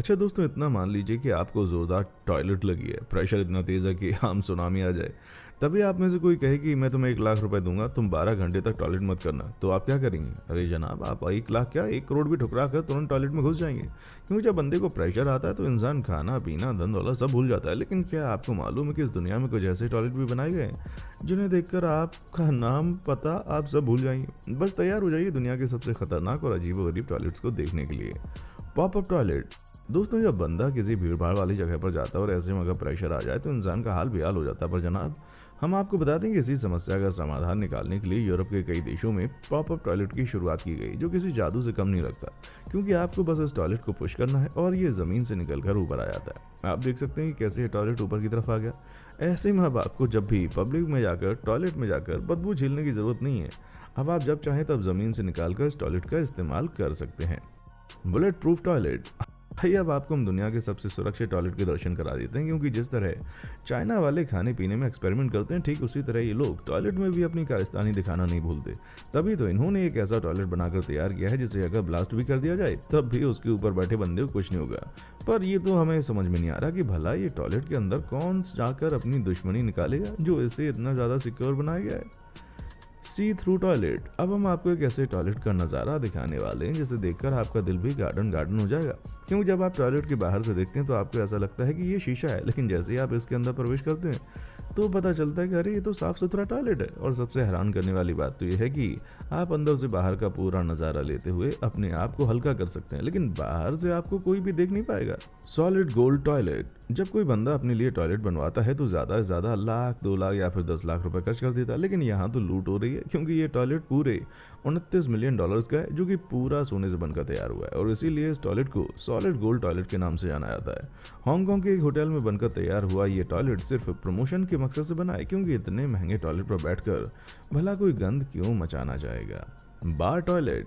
अच्छा दोस्तों, इतना मान लीजिए कि आपको ज़ोरदार टॉयलेट लगी है, प्रेशर इतना तेज़ है कि हम सुनामी आ जाए। तभी आप में से कोई कहे कि मैं तुम्हें 1 लाख रुपए दूँगा, तुम 12 घंटे तक टॉयलेट मत करना, तो आप क्या करेंगे? अरे जनाब, आप 1 लाख क्या 1 करोड़ भी ठुकरा कर तुरंत टॉयलेट में घुस जाएँगे। क्योंकि जब बंदे को प्रेशर आता है तो इंसान खाना, पीना, धन-दौलत सब भूल जाता है। लेकिन क्या आपको मालूम है कि इस दुनिया में कुछ ऐसे टॉयलेट भी बनाए गए हैं, जिन्हें देखकर आपका नाम, पता आप सब भूल जाएँगे। बस तैयार हो जाइए दुनिया के सबसे खतरनाक और अजीबो-गरीब टॉयलेट्स को देखने के लिए। Pop up toilet. दोस्तों, जब बंदा किसी भीड़-भाड़ वाली जगह पर जाता है और ऐसे में अगर प्रेशर आ जाए तो इंसान का हाल बेहाल हो जाता है। पर जनाब, हम आपको बता दें कि इसी समस्या का समाधान निकालने के लिए यूरोप के कई देशों में पॉपअप टॉयलेट की शुरुआत की गई, जो किसी जादू से कम नहीं लगता। क्योंकि आपको बस इस टॉयलेट को पुश करना है और ये ज़मीन से निकलकर ऊपर आ जाता है। आप देख सकते हैं कि कैसे ये टॉयलेट ऊपर की तरफ आ गया। ऐसे में अब आपको जब भी पब्लिक में जाकर, टॉयलेट में जाकर बदबू झेलने की ज़रूरत नहीं है। अब आप जब चाहें तब ज़मीन से निकालकर इस टॉयलेट का इस्तेमाल कर सकते हैं। Bullet proof toilet. भाई, अब आपको हम दुनिया के सबसे सुरक्षित टॉयलेट के दर्शन करा देते हैं। क्योंकि जिस तरह चाइना वाले खाने पीने में एक्सपेरिमेंट करते हैं, ठीक उसी तरह ये लोग टॉयलेट में भी अपनी कारस्तानी दिखाना नहीं भूलते। तभी तो इन्होंने एक ऐसा टॉयलेट बनाकर तैयार किया है जिसे अगर ब्लास्ट भी कर दिया जाए तब भी उसके ऊपर बैठे बंदे को कुछ नहीं होगा। पर ये तो हमें समझ में नहीं आ रहा कि भला ये टॉयलेट के अंदर कौन जाकर अपनी दुश्मनी निकालेगा जो इसे इतना ज़्यादा सिक्योर बनाया गया है। सी थ्रू टॉयलेट। अब हम आपको एक ऐसे टॉयलेट का नज़ारा दिखाने वाले हैं जिसे देखकर आपका दिल भी गार्डन गार्डन हो जाएगा। क्योंकि जब आप टॉयलेट के बाहर से देखते हैं तो आपको ऐसा लगता है कि ये शीशा है, लेकिन जैसे ही आप इसके अंदर प्रवेश करते हैं तो पता चलता है कि अरे ये तो साफ सुथरा टॉयलेट है। और सबसे हैरान करने वाली बात तो ये है कि आप अंदर से बाहर का पूरा नज़ारा लेते हुए अपने आप को हल्का कर सकते हैं, लेकिन बाहर से आपको कोई भी देख नहीं पाएगा। Solid gold toilet. जब कोई बंदा अपने लिए टॉयलेट बनवाता है तो ज़्यादा से ज़्यादा लाख, 2 लाख या फिर 10 लाख रुपए खर्च कर देता है। लेकिन यहाँ तो लूट हो रही है, क्योंकि ये टॉयलेट पूरे 29 मिलियन डॉलर्स का है, जो कि पूरा सोने से बनकर तैयार हुआ है। और इसीलिए इस टॉयलेट को सॉलिड गोल्ड टॉयलेट के नाम से जाना जाता है। हांगकांग के एक होटल में बनकर तैयार हुआ ये टॉयलेट सिर्फ प्रमोशन के मकसद से बना है, क्योंकि इतने महंगे टॉयलेट पर बैठकर भला कोई गंद क्यों मचाना चाहेगा। बार टॉयलेट।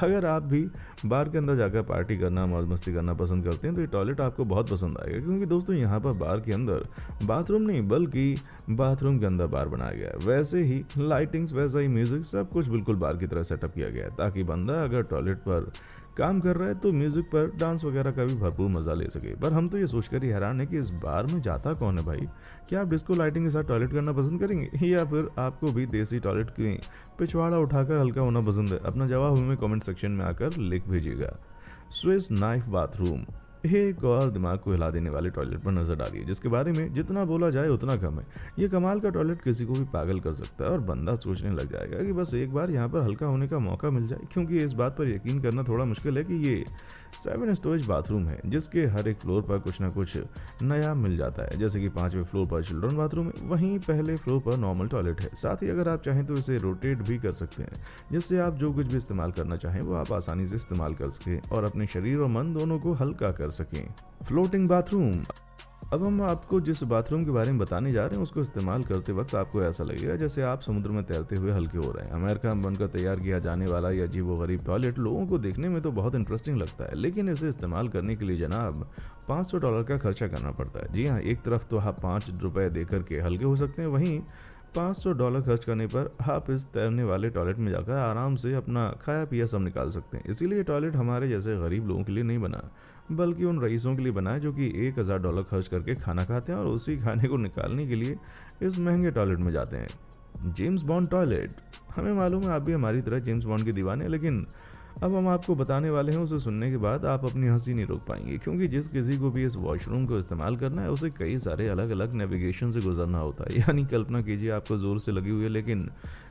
अगर आप भी बार के अंदर जाकर पार्टी करना, मौज मस्ती करना पसंद करते हैं तो ये टॉयलेट आपको बहुत पसंद आएगा। क्योंकि दोस्तों, यहाँ पर बार के अंदर बाथरूम नहीं बल्कि बाथरूम के अंदर बार बनाया गया है। वैसे ही लाइटिंग्स, वैसा ही म्यूजिक, सब कुछ बिल्कुल बार की तरह सेटअप किया गया है, ताकि बंदा अगर टॉयलेट पर काम कर रहा है तो म्यूजिक पर डांस वगैरह का भी भरपूर मजा ले सके। पर हम तो ये सोचकर ही हैरान है कि इस बार में जाता कौन है भाई। क्या आप डिस्को लाइटिंग के साथ टॉयलेट करना पसंद करेंगे, या फिर आपको भी देसी टॉयलेट की पिछवाड़ा उठाकर हल्का होना पसंद है? अपना जवाब हमें कमेंट सेक्शन में आकर लिख भेजिएगा। Swiss knife bathroom. एक और दिमाग को हिला देने वाले टॉयलेट पर नजर डालिए, जिसके बारे में जितना बोला जाए उतना कम है। ये कमाल का टॉयलेट किसी को भी पागल कर सकता है और बंदा सोचने लग जाएगा कि बस एक बार यहाँ पर हल्का होने का मौका मिल जाए। क्योंकि इस बात पर यकीन करना थोड़ा मुश्किल है कि ये 7 स्टोरेज बाथरूम है, जिसके हर एक फ्लोर पर कुछ ना कुछ नया मिल जाता है। जैसे कि 5वें फ्लोर पर चिल्ड्रन बाथरूम है, वहीं पहले फ्लोर पर नॉर्मल टॉयलेट है। साथ ही अगर आप चाहें तो इसे रोटेट भी कर सकते हैं, जिससे आप जो कुछ भी इस्तेमाल करना चाहें वो आप आसानी से इस्तेमाल कर सकें और अपने शरीर और मन दोनों को हल्का कर सकें। Floating bathroom. अब हम आपको जिस बाथरूम के बारे में बताने जा रहे हैं उसको इस्तेमाल करते वक्त आपको ऐसा लगेगा जैसे आप समुद्र में तैरते हुए हल्के हो रहे हैं। अमेरिका में बनकर तैयार किया जाने वाला यह अजीबोगरीब टॉयलेट लोगों को देखने में तो बहुत इंटरेस्टिंग लगता है, लेकिन इसे इस्तेमाल करने के लिए जनाब $500 का खर्चा करना पड़ता है। जी हाँ, एक तरफ तो आप ₹5 देकर के हल्के हो सकते हैं, वहीं $500 खर्च करने पर आप इस तैरने वाले टॉयलेट में जाकर आराम से अपना खाया पिया सब निकाल सकते हैं। इसीलिए टॉयलेट हमारे जैसे गरीब लोगों के लिए नहीं बना, बल्कि उन रईसों के लिए बना है जो कि $1000 खर्च करके खाना खाते हैं और उसी खाने को निकालने के लिए इस महंगे टॉयलेट में जाते हैं। James bond toilet. हमें मालूम है आप भी हमारी तरह जेम्स बॉन्ड के दीवाने हैं, लेकिन अब हम आपको बताने वाले हैं उसे सुनने के बाद आप अपनी हंसी नहीं रोक पाएंगे। क्योंकि जिस किसी को भी इस वॉशरूम को इस्तेमाल करना है उसे कई सारे अलग अलग नेविगेशन से गुजरना होता है। यानी कल्पना कीजिए आपको जोर से लगी हुई है, लेकिन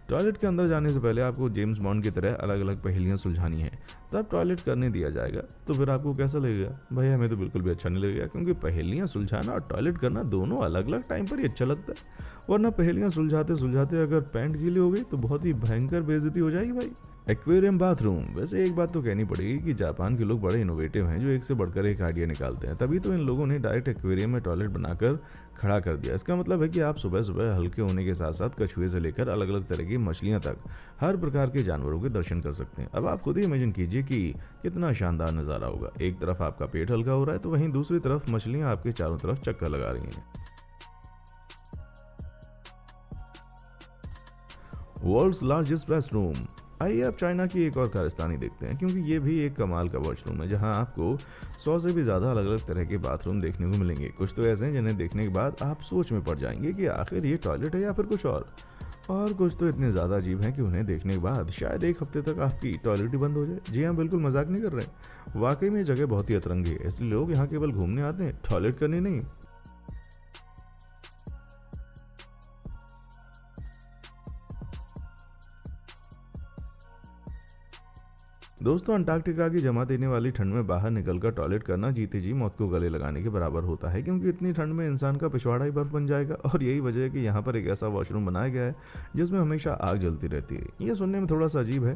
टॉयलेट के अंदर जाने से पहले आपको जेम्स बॉन्ड की तरह अलग अलग पहेलियां सुलझानी है, तब टॉयलेट करने दिया जाएगा। तो फिर आपको कैसा लगेगा? भाई हमें तो बिल्कुल भी अच्छा नहीं लगेगा, क्योंकि पहेलियां सुलझाना और टॉयलेट करना दोनों अलग अलग टाइम पर ही अच्छा लगता है। वरना पहेलियां सुलझाते सुलझाते अगर पैंट गीली हो गई तो बहुत ही भयंकर बेइज्जती हो जाएगी भाई। Aquarium bathroom. वैसे एक बात तो कहनी पड़ेगी कि जापान के लोग बड़े इनोवेटिव हैं, जो एक से बढ़कर एक आइडिया निकालते हैं। तभी तो इन लोगों ने डायरेक्ट एक्वेरियम में टॉयलेट बनाकर खड़ा कर दिया। इसका मतलब है कि आप सुबह सुबह हल्के होने के साथ साथ कछुए से लेकर अलग अलग तरह की मछलियां तक हर प्रकार के जानवरों के दर्शन कर सकते हैं। अब आप खुद ही इमेजिन कीजिए कि कितना शानदार नज़ारा होगा। एक तरफ आपका पेट हल्का हो रहा है तो वहीं दूसरी तरफ मछलियां आपके चारों तरफ चक्कर लगा रही हैं। World's largest restroom. आइए अब चाइना की एक और कारस्तानी देखते हैं, क्योंकि ये भी एक कमाल का वॉशरूम है जहां आपको 100 से भी ज़्यादा अलग अलग तरह के बाथरूम देखने को मिलेंगे। कुछ तो ऐसे हैं जिन्हें देखने के बाद आप सोच में पड़ जाएंगे कि आखिर ये टॉयलेट है या फिर कुछ और कुछ तो इतने ज़्यादा अजीब हैं कि उन्हें देखने के बाद शायद एक हफ्ते तक आपकी टॉयलेट ही बंद हो जाए। जी हाँ, बिल्कुल मजाक नहीं कर रहे, वाकई में ये जगह बहुत ही अतरंगी है, इसलिए लोग यहाँ केवल घूमने आते हैं, टॉयलेट करने नहीं। दोस्तों, अंटार्कटिका की जमा देने वाली ठंड में बाहर निकलकर टॉयलेट करना जीते जी मौत को गले लगाने के बराबर होता है, क्योंकि इतनी ठंड में इंसान का पिछवाड़ा ही बर्फ बन जाएगा। और यही वजह है कि यहाँ पर एक ऐसा वॉशरूम बनाया गया है जिसमें हमेशा आग जलती रहती है। ये सुनने में थोड़ा सा अजीब है,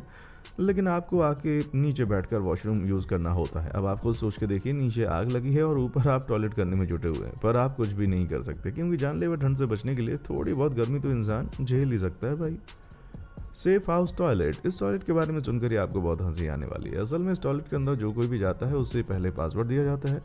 लेकिन आपको आके नीचे बैठकर वॉशरूम यूज़ करना होता है। अब आप खुद सोच के देखिए, नीचे आग लगी है और ऊपर आप टॉयलेट करने में जुटे हुए हैं, पर आप कुछ भी नहीं कर सकते, क्योंकि जानलेवा ठंड से बचने के लिए थोड़ी बहुत गर्मी तो इंसान झेल ही सकता है भाई। सेफ हाउस टॉयलेट, इस टॉयलेट के बारे में सुनकर ही आपको बहुत हंसी आने वाली है। असल में इस टॉयलेट के अंदर जो कोई भी जाता है उससे पहले पासवर्ड दिया जाता है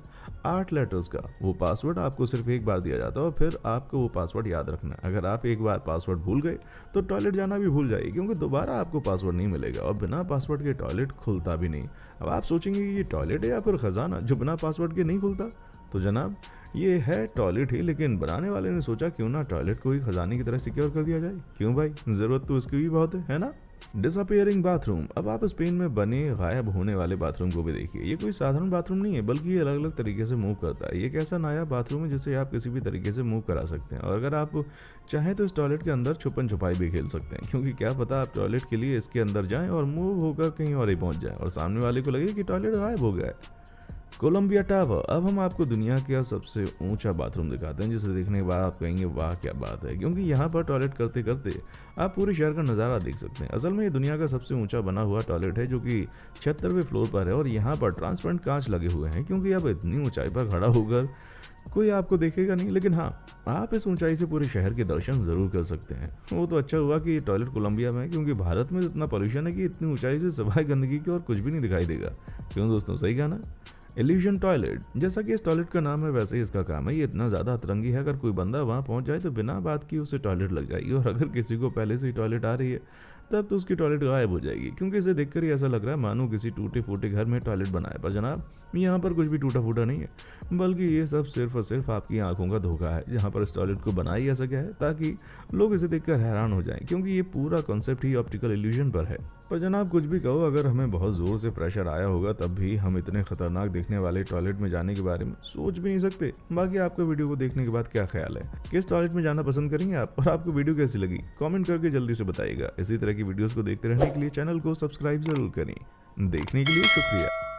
8 लेटर्स का। वो पासवर्ड आपको सिर्फ एक बार दिया जाता है और फिर आपको वो पासवर्ड याद रखना है। अगर आप एक बार पासवर्ड भूल गए तो टॉयलेट जाना भी भूल जाइए, क्योंकि दोबारा आपको पासवर्ड नहीं मिलेगा और बिना पासवर्ड के टॉयलेट खुलता भी नहीं। अब आप सोचेंगे कि ये टॉयलेट है या फिर खजाना जो बिना पासवर्ड के नहीं खुलता, तो जनाब ये है टॉयलेट ही, लेकिन बनाने वाले ने सोचा क्यों ना टॉयलेट को ही खजाने की तरह सिक्योर कर दिया जाए। क्यों भाई, ज़रूरत तो उसकी भी बहुत है ना। डिसअपियरिंग बाथरूम, अब आप स्पेन में बने गायब होने वाले बाथरूम को भी देखिए। ये कोई साधारण बाथरूम नहीं है, बल्कि ये अलग अलग तरीके से मूव करता है। ये एक ऐसा नायाब बाथरूम है जिसे आप किसी भी तरीके से मूव करा सकते हैं, और अगर आप चाहें तो इस टॉयलेट के अंदर छुपन छुपाई भी खेल सकते हैं, क्योंकि क्या पता आप टॉयलेट के लिए इसके अंदर जाएं और मूव होकर कहीं और ही पहुंच जाएं और सामने वाले को लगे कि टॉयलेट गायब हो गया है। कोलंबिया टावर, अब हम आपको दुनिया का सबसे ऊंचा बाथरूम दिखाते हैं, जिसे देखने के बाद आप कहेंगे वाह क्या बात है, क्योंकि यहाँ पर टॉयलेट करते करते आप पूरे शहर का नज़ारा देख सकते हैं। असल में ये दुनिया का सबसे ऊंचा बना हुआ टॉयलेट है, जो कि 76वें फ्लोर पर है, और यहाँ पर ट्रांसपेरेंट कांच लगे हुए हैं, क्योंकि अब इतनी ऊंचाई पर खड़ा होकर कोई आपको देखेगा नहीं, लेकिन हाँ, आप इस ऊंचाई से पूरे शहर के दर्शन ज़रूर कर सकते हैं। वो तो अच्छा हुआ कि ये टॉयलेट कोलंबिया में है, क्योंकि भारत में इतना पॉल्यूशन है कि इतनी ऊंचाई से सिवाय गंदगी के और कुछ भी नहीं दिखाई देगा। क्यों दोस्तों, सही कहा ना। इल्यूजन टॉयलेट, जैसा कि इस टॉयलेट का नाम है वैसे ही इसका काम है। ये इतना ज़्यादा अतरंगी है, अगर कोई बंदा वहाँ पहुँच जाए तो बिना बात की उसे टॉयलेट लग जाएगी, और अगर किसी को पहले से ही टॉयलेट आ रही है तब तो उसकी टॉयलेट गायब हो जाएगी, क्योंकि इसे देखकर ही ऐसा लग रहा है मानो किसी टूटे फूटे घर में टॉयलेट बनाए। पर जनाब, यहाँ पर कुछ भी टूटा फूटा नहीं है, बल्कि ये सब सिर्फ और सिर्फ आपकी आंखों का धोखा है। जहाँ पर इस टॉयलेट को बनाई ऐसा क्या है ताकि लोग इसे देखकर हैरान हो जाएं, क्योंकि ये पूरा कॉन्सेप्ट ही ऑप्टिकल इल्यूजन पर है। पर जनाब, कुछ भी कहो, अगर हमें बहुत ज़ोर से प्रेशर आया होगा तब भी हम इतने खतरनाक दिखने वाले टॉयलेट में जाने के बारे में सोच भी नहीं सकते। बाकी आपका वीडियो को देखने के बाद क्या ख्याल है, किस टॉयलेट में जाना पसंद करेंगे आप, और आपको वीडियो कैसी लगी कमेंट करके जल्दी से बताइएगा। इसी तरह की वीडियोस को देखते रहने के लिए चैनल को सब्सक्राइब जरूर करें। देखने के लिए शुक्रिया।